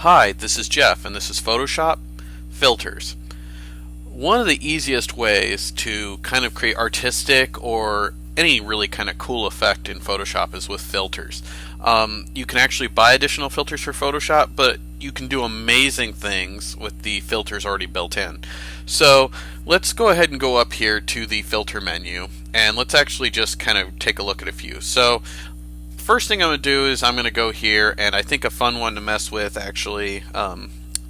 Hi, this is Jeff, and this is Photoshop Filters. One of the easiest ways to kind of create artistic or any really kind of cool effect in Photoshop is with filters. You can actually buy additional filters for Photoshop, but you can do amazing things with the filters already built in. So let's go ahead and go up here to the filter menu, and let's actually just kind of take a look at a few. So first thing I'm going to do is I'm going to go here, and I think a fun one to mess with actually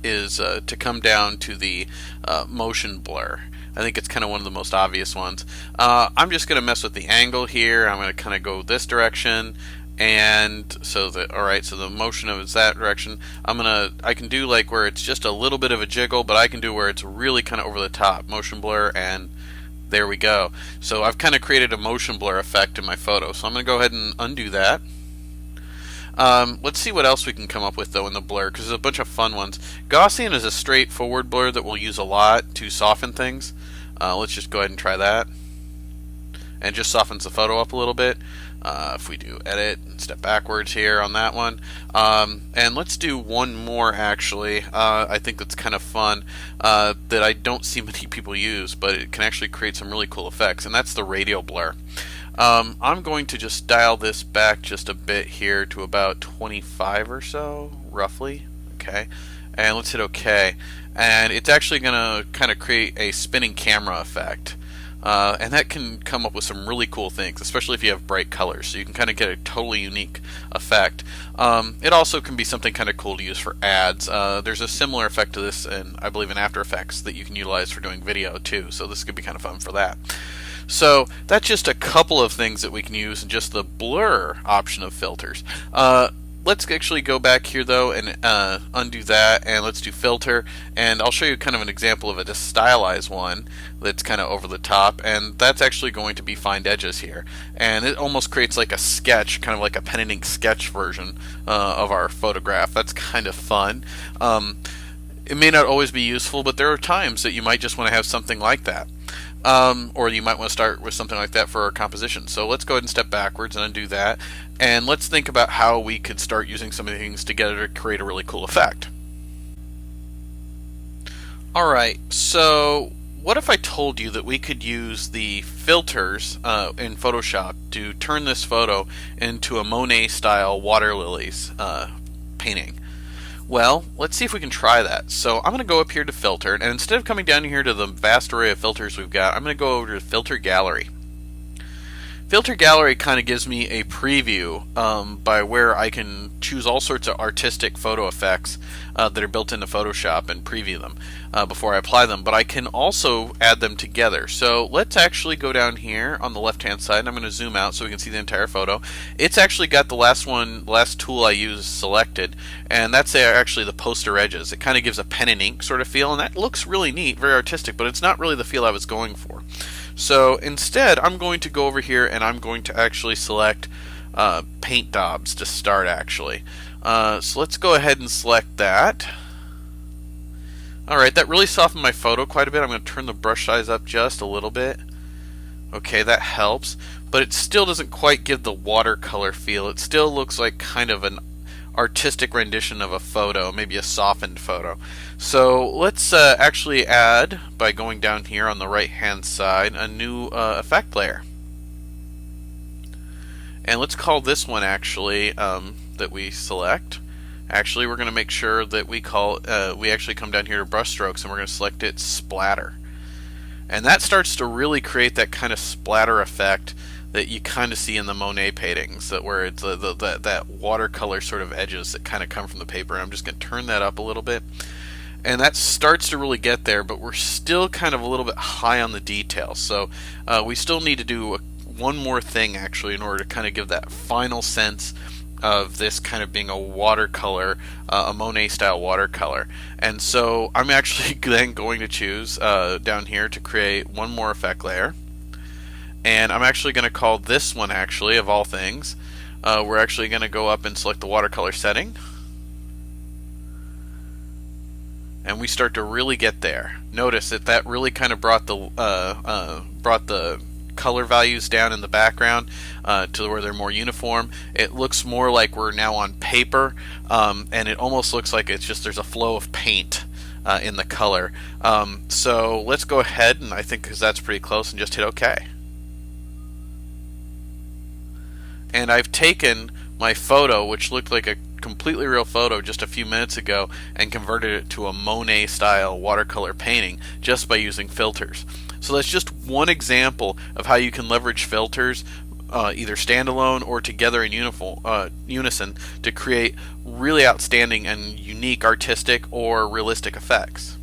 is to come down to the motion blur. I think it's kind of one of the most obvious ones. I'm just going to mess with the angle here. I'm going to kind of go this direction, and so that so the motion of it's that direction. I can do like where it's just a little bit of a jiggle, but I can do where it's really kind of over the top. Motion blur, and there we go. So I've kind of created a motion blur effect in my photo. So I'm going to go ahead and undo that. Let's see what else we can come up with though in the blur, because there's a bunch of fun ones. Gaussian is a straightforward blur that we'll use a lot to soften things. Let's just go ahead and try that. And it just softens the photo up a little bit. If we do edit and step backwards here on that one. And let's do one more actually. I think that's kind of fun that I don't see many people use, but it can actually create some really cool effects, and that's the Radial Blur. I'm going to just dial this back just a bit here to about 25 or so, roughly. Okay, and let's hit OK. And it's actually going to kind of create a spinning camera effect. And that can come up with some really cool things, especially if you have bright colors, so you can kind of get a totally unique effect. It also can be something kind of cool to use for ads. There's a similar effect to this, I believe, in After Effects that you can utilize for doing video too, so this could be kind of fun for that. So that's just a couple of things that we can use in just the blur option of filters. Let's actually go back here though and undo that, and let's do filter, and I'll show you kind of an example of a stylized one that's kind of over the top, and that's actually going to be find edges here, and it almost creates like a sketch, kind of like a pen and ink sketch version of our photograph. That's kind of fun. It may not always be useful, but there are times that you might just want to have something like that. Or you might want to start with something like that for our composition. So let's go ahead and step backwards and undo that, and let's think about how we could start using some of the things together to create a really cool effect. Alright, so what if I told you that we could use the filters in Photoshop to turn this photo into a Monet style water lilies painting? Well, let's see if we can try that. So I'm going to go up here to filter, and instead of coming down here to the vast array of filters we've got, I'm going to go over to filter gallery. Filter gallery kind of gives me a preview by where I can choose all sorts of artistic photo effects that are built into Photoshop and preview them before I apply them, but I can also add them together. So let's actually go down here on the left hand side, and I'm going to zoom out so we can see the entire photo. It's actually got the last tool I used selected, and that's actually the poster edges. It kind of gives a pen and ink sort of feel, and that looks really neat, very artistic, but it's not really the feel I was going for. So instead, I'm going to go over here and I'm going to actually select paint daubs to start actually. So let's go ahead and select that. Alright, that really softened my photo quite a bit. I'm going to turn the brush size up just a little bit. Okay, that helps, but it still doesn't quite give the watercolor feel. It still looks like kind of an artistic rendition of a photo, maybe a softened photo. So let's actually add, by going down here on the right hand side, a new effect layer. And let's call this one actually that we select. Actually, we're going to make sure that we actually come down here to brush strokes, and we're going to select it splatter. And that starts to really create that kind of splatter effect that you kind of see in the Monet paintings, where it's that watercolor sort of edges that kind of come from the paper. And I'm just going to turn that up a little bit, and that starts to really get there, but we're still kind of a little bit high on the details. So we still need to do one more thing actually in order to kind of give that final sense of this kind of being a watercolor, a Monet style watercolor. And so I'm actually then going to choose down here to create one more effect layer, and I'm actually going to call this one, actually, of all things, we're actually going to go up and select the watercolor setting, and we start to really get there. Notice that really kind of brought the color values down in the background to where they're more uniform. It looks more like we're now on paper, and it almost looks like it's just there's a flow of paint in the color. So let's go ahead, and I think because that's pretty close, and just hit OK. And I've taken my photo, which looked like a completely real photo just a few minutes ago, and converted it to a Monet style watercolor painting just by using filters. So that's just one example of how you can leverage filters either standalone or together in unison to create really outstanding and unique artistic or realistic effects.